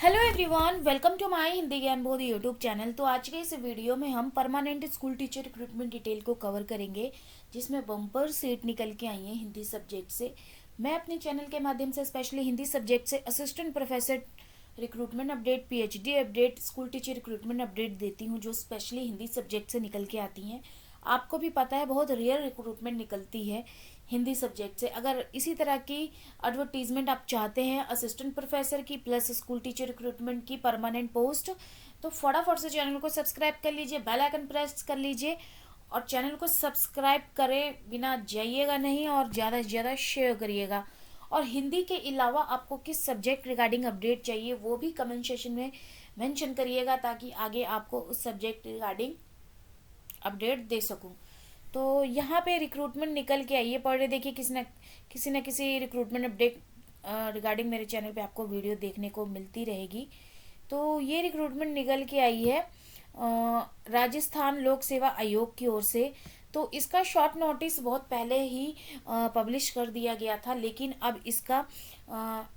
Hello everyone, welcome to my Hindi Gyan Bodh YouTube channel. तो आज के इस वीडियो में हम permanent school teacher recruitment detail को कवर करेंगे, जिसमें बम्पर सीट निकल के आई है हिंदी सब्जेक्ट से। मैं अपने चैनल के माध्यम से स्पेशली हिंदी सब्जेक्ट से assistant professor recruitment update, PhD update, school teacher recruitment update देती हूँ, जो स्पेशली हिंदी सब्जेक्ट से निकल के आती हैं। आपको भी पता है, बहुत रेयर रिक्रूटमेंट निकलती है हिंदी सब्जेक्ट से। अगर इसी तरह की एडवर्टीजमेंट आप चाहते हैं असिस्टेंट प्रोफेसर की प्लस स्कूल टीचर रिक्रूटमेंट की परमानेंट पोस्ट, तो फटाफट से चैनल को सब्सक्राइब कर लीजिए, बेल आइकन प्रेस कर लीजिए और चैनल को सब्सक्राइब करे बिना जाइएगा नहीं और ज़्यादा से ज़्यादा शेयर करिएगा। और हिंदी के अलावा आपको किस सब्जेक्ट रिगार्डिंग अपडेट चाहिए वो भी कमेंट सेशन में मेंशन करिएगा, ताकि आगे आपको उस सब्जेक्ट रिगार्डिंग अपडेट दे सकूं। तो यहाँ पे रिक्रूटमेंट निकल के आई है, पर डे देखिए किसी न किसी रिक्रूटमेंट अपडेट रिगार्डिंग मेरे चैनल पे आपको वीडियो देखने को मिलती रहेगी। तो ये रिक्रूटमेंट निकल के आई है राजस्थान लोक सेवा आयोग की ओर से। तो इसका शॉर्ट नोटिस बहुत पहले ही पब्लिश कर दिया गया था, लेकिन अब इसका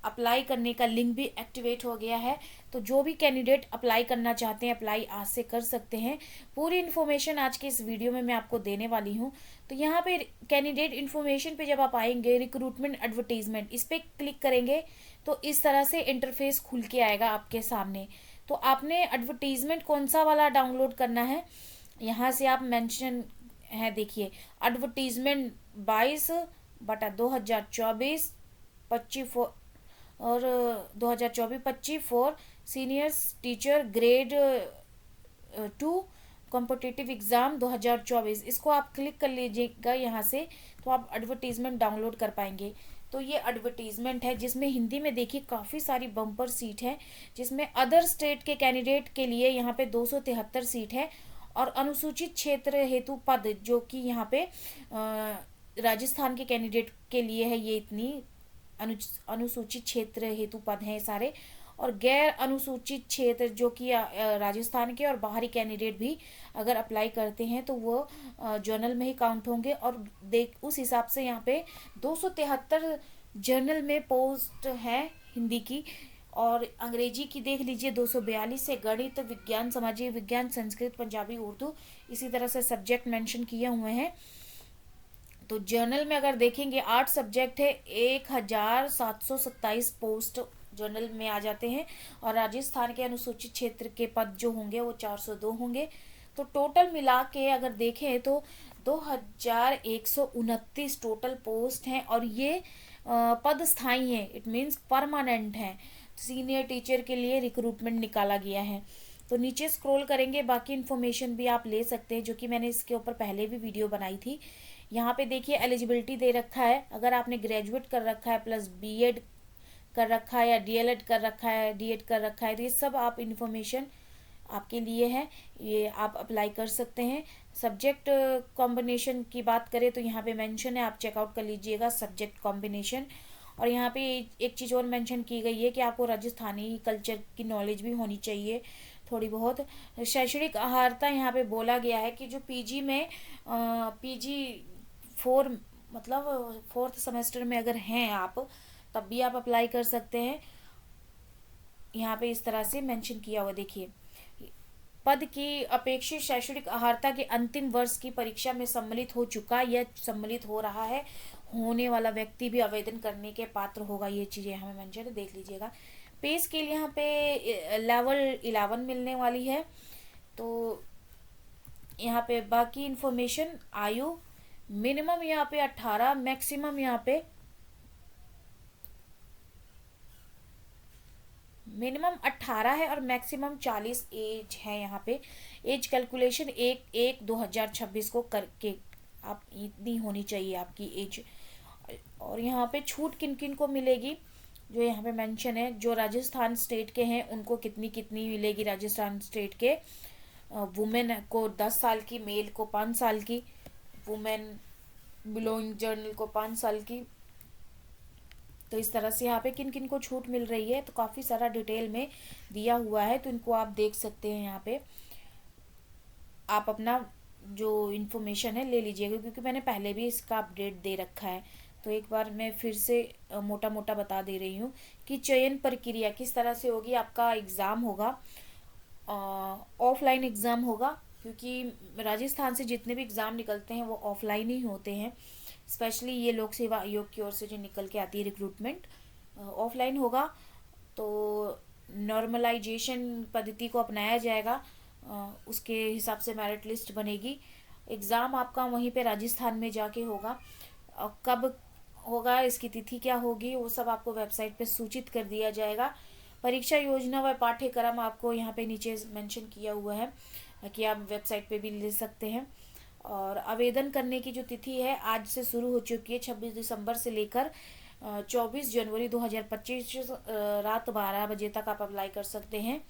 अप्लाई करने का लिंक भी एक्टिवेट हो गया है। तो जो भी कैंडिडेट अप्लाई करना चाहते हैं, अप्लाई आज से कर सकते हैं। पूरी इन्फॉर्मेशन आज के इस वीडियो में मैं आपको देने वाली हूँ। तो यहाँ पे कैंडिडेट इन्फॉर्मेशन पे जब आप आएंगे, रिक्रूटमेंट एडवर्टीजमेंट इस पर क्लिक करेंगे तो इस तरह से इंटरफेस खुल के आएगा आपके सामने। तो आपने एडवर्टीजमेंट कौन सा वाला डाउनलोड करना है, यहाँ से आप मेंशन है, देखिए एडवर्टीजमेंट 22/2024 25 और 2024-25 for seniors teacher grade 2 competitive exam 2024, इसको आप क्लिक कर लीजिएगा यहाँ से, तो आप एडवर्टीजमेंट डाउनलोड कर पाएंगे। तो ये एडवर्टीजमेंट है जिसमें हिंदी में देखिए काफ़ी सारी बम्पर सीट है, जिसमें अदर स्टेट के कैंडिडेट के लिए यहाँ पे 273 सीट है और अनुसूचित क्षेत्र हेतु पद जो कि यहाँ पे राजस्थान के कैंडिडेट के लिए है, ये इतनी अनुसूचित क्षेत्र हेतु पद हैं सारे। और गैर अनुसूचित क्षेत्र जो कि राजस्थान के और बाहरी कैंडिडेट भी अगर अप्लाई करते हैं तो वो जर्नल में ही काउंट होंगे। और देख उस हिसाब से यहाँ पे 273 जर्नल में पोस्ट है हिंदी की, और अंग्रेजी की देख लीजिए 242 है, गणित, विज्ञान, सामाजिक विज्ञान, संस्कृत, पंजाबी, उर्दू, इसी तरह से सब्जेक्ट मेंशन किए हुए हैं। तो जर्नल में अगर देखेंगे 8 सब्जेक्ट है, 1727 पोस्ट जर्नल में आ जाते हैं। और राजस्थान के अनुसूचित क्षेत्र के पद जो होंगे वो 402 होंगे। तो टोटल मिला के अगर देखें तो 2129 टोटल पोस्ट हैं, और ये पद स्थायी हैं, इट मीन्स परमानेंट हैं। सीनियर टीचर के लिए रिक्रूटमेंट निकाला गया है। तो नीचे स्क्रॉल करेंगे, बाकी इन्फॉर्मेशन भी आप ले सकते हैं, जो कि मैंने इसके ऊपर पहले भी वीडियो बनाई थी। यहाँ पे देखिए एलिजिबिलिटी दे रखा है, अगर आपने ग्रेजुएट कर रखा है प्लस बीएड कर रखा है या डीएलएड कर रखा है, डीएड कर रखा है, तो ये सब आप इन्फॉर्मेशन आपके लिए है, ये आप अप्लाई कर सकते हैं। सब्जेक्ट कॉम्बिनेशन की बात करें तो यहाँ पे मेंशन है, आप चेकआउट कर लीजिएगा सब्जेक्ट कॉम्बिनेशन। और यहाँ पे एक चीज़ और मेंशन की गई है कि आपको राजस्थानी कल्चर की नॉलेज भी होनी चाहिए थोड़ी बहुत। शैक्षणिक अर्हता यहाँ पे बोला गया है कि जो पीजी में पीजी 4 मतलब 4th सेमेस्टर में अगर हैं आप, तब भी आप अप्लाई कर सकते हैं। यहाँ पे इस तरह से मेंशन किया हुआ देखिए, पद की अपेक्षित शैक्षणिक अर्हता के अंतिम वर्ष की परीक्षा में सम्मिलित हो चुका या सम्मिलित हो रहा है, होने वाला व्यक्ति भी आवेदन करने के पात्र होगा। ये चीज़ें हमें मेंशन है, देख लीजिएगा। पे स्केल यहाँ पे लेवल 11 मिलने वाली है। तो यहाँ पे बाकी इन्फॉर्मेशन, आयु मिनिमम यहाँ पे 18, मैक्सिमम यहाँ पे मिनिमम 18 है और मैक्सिमम 40 एज है। यहाँ पे एज कैलकुलेशन 1/1/2026 को करके आप इतनी होनी चाहिए आपकी एज। और यहाँ पे छूट किन किन को मिलेगी, जो यहाँ पे मेंशन है, जो राजस्थान स्टेट के हैं उनको कितनी कितनी मिलेगी। राजस्थान स्टेट के वुमेन को 10 साल की, मेल को 5 साल की, वुमेन बिलोंग जर्नल को 5 साल की। तो इस तरह से यहाँ पे किन किन को छूट मिल रही है, तो काफ़ी सारा डिटेल में दिया हुआ है, तो इनको आप देख सकते हैं। यहाँ पे आप अपना जो इन्फॉर्मेशन है ले लीजिएगा, क्योंकि मैंने पहले भी इसका अपडेट दे रखा है। तो एक बार मैं फिर से मोटा मोटा बता दे रही हूँ कि चयन प्रक्रिया किस तरह से होगी। आपका एग्ज़ाम होगा, ऑफलाइन एग्ज़ाम होगा, क्योंकि राजस्थान से जितने भी एग्ज़ाम निकलते हैं वो ऑफलाइन ही होते हैं। स्पेशली ये लोक सेवा आयोग की ओर से जो निकल के आती है रिक्रूटमेंट, ऑफलाइन होगा। तो नॉर्मलाइजेशन पद्धति को अपनाया जाएगा, उसके हिसाब से मेरिट लिस्ट बनेगी। एग्ज़ाम आपका वहीं पे राजस्थान में जाके होगा। कब होगा, इसकी तिथि क्या होगी, वो सब आपको वेबसाइट पे सूचित कर दिया जाएगा। परीक्षा योजना व पाठ्यक्रम आपको यहाँ पे नीचे मेंशन किया हुआ है कि आप वेबसाइट पे भी ले सकते हैं। और आवेदन करने की जो तिथि है आज से शुरू हो चुकी है, 26 दिसंबर से लेकर 24 जनवरी 2025 रात 12 बजे तक आप अप्लाई कर सकते हैं।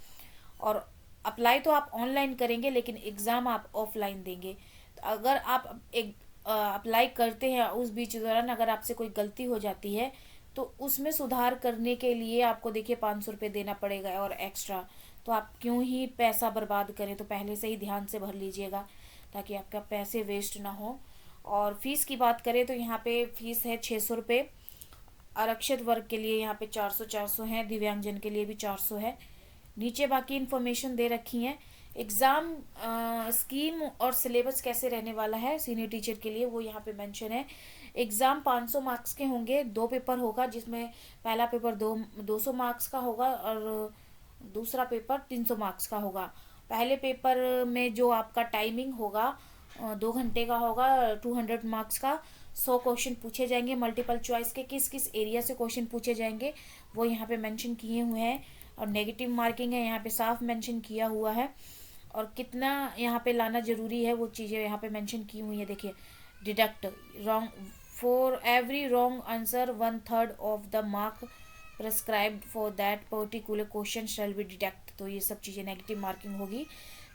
और अप्लाई तो आप ऑनलाइन करेंगे लेकिन एग्ज़ाम आप ऑफलाइन देंगे। तो अगर आप एक अप्लाई करते हैं, उस बीच दौरान अगर आपसे कोई गलती हो जाती है तो उसमें सुधार करने के लिए आपको देखिए 500 रुपये देना पड़ेगा और एक्स्ट्रा। तो आप क्यों ही पैसा बर्बाद करें, तो पहले से ही ध्यान से भर लीजिएगा ताकि आपका पैसे वेस्ट ना हो। और फीस की बात करें तो यहाँ पे फीस है 600 रुपये। आरक्षित वर्ग के लिए यहाँ पे 400 है, दिव्यांगजन के लिए भी 400 है। नीचे बाकी इन्फॉर्मेशन दे रखी है। एग्ज़ाम स्कीम और सिलेबस कैसे रहने वाला है सीनियर टीचर के लिए वो यहाँ पे मेंशन है। एग्ज़ाम 500 मार्क्स के होंगे, 2 पेपर होगा, जिसमें पहला पेपर 200 मार्क्स का होगा और दूसरा पेपर 300 मार्क्स का होगा। पहले पेपर में जो आपका टाइमिंग होगा 2 घंटे का होगा, 200 मार्क्स का। 100 क्वेश्चन पूछे जाएंगे मल्टीपल चॉइस के। किस किस एरिया से क्वेश्चन पूछे जाएंगे वो यहाँ पे मेंशन किए हुए हैं। और नेगेटिव मार्किंग है यहाँ पे साफ मेंशन किया हुआ है। और कितना यहाँ पे लाना जरूरी है वो चीज़ें यहाँ पे मेंशन की हुई है। देखिए, deduct wrong for every wrong answer 1/3 of the mark prescribed for that particular question shall be deduct. तो ये सब चीज़ें नेगेटिव मार्किंग होगी।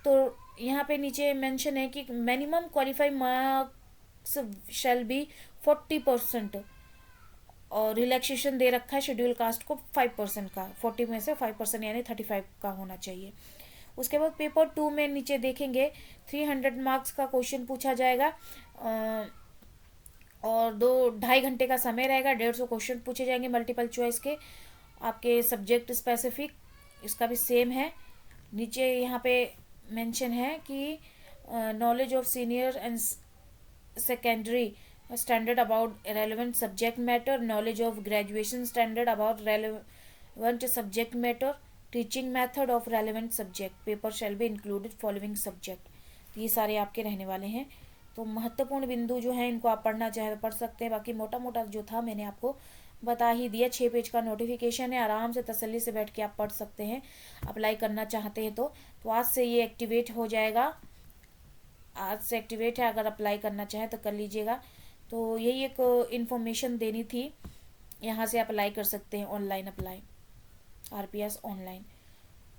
तो यहाँ पे नीचे मेंशन है कि minimum qualified marks shall be 40%। और रिलैक्सेशन दे रखा है शेड्यूल कास्ट को 5% का, 40 में से 5% यानी 35 का होना चाहिए। उसके बाद पेपर 2 में नीचे देखेंगे 300 मार्क्स का क्वेश्चन पूछा जाएगा और 2-2.5 घंटे का समय रहेगा। 150 क्वेश्चन पूछे जाएंगे मल्टीपल चॉइस के आपके सब्जेक्ट स्पेसिफिक। इसका भी सेम है। नीचे यहाँ पे मेंशन है कि knowledge of senior and secondary standard about relevant subject matter, knowledge of graduation standard about relevant subject matter, teaching method of relevant subject, paper shall be included following subject. ये सारे आपके रहने वाले हैं। तो महत्वपूर्ण बिंदु जो है इनको आप पढ़ना चाहे तो पढ़ सकते हैं। बाकी मोटा मोटा जो था मैंने आपको बता ही दिया। 6 पेज का नोटिफिकेशन है, आराम से तसल्ली से बैठ के आप पढ़ सकते हैं अप्लाई करना चाहते हैं तो आज से ये एक्टिवेट हो जाएगा। आज से एक्टिवेट है, अगर अप्लाई करना चाहें तो कर लीजिएगा। तो यही एक इन्फॉर्मेशन देनी थी। यहाँ से अप्लाई कर सकते हैं, ऑनलाइन अप्लाई, RPS ऑनलाइन।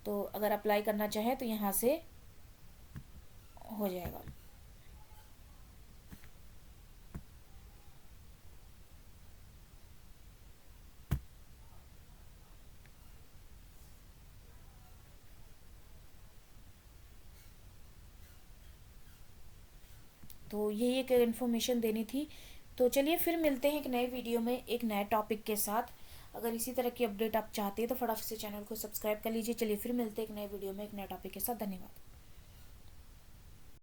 तो अगर अप्लाई करना चाहें तो यहाँ से हो जाएगा। तो यही एक इन्फॉर्मेशन देनी थी। तो चलिए फिर मिलते हैं एक नए वीडियो में एक नए टॉपिक के साथ। अगर इसी तरह की अपडेट आप चाहते हैं तो फटाफट से चैनल को सब्सक्राइब कर लीजिए। चलिए फिर मिलते हैं एक नए वीडियो में एक नए टॉपिक के साथ। धन्यवाद।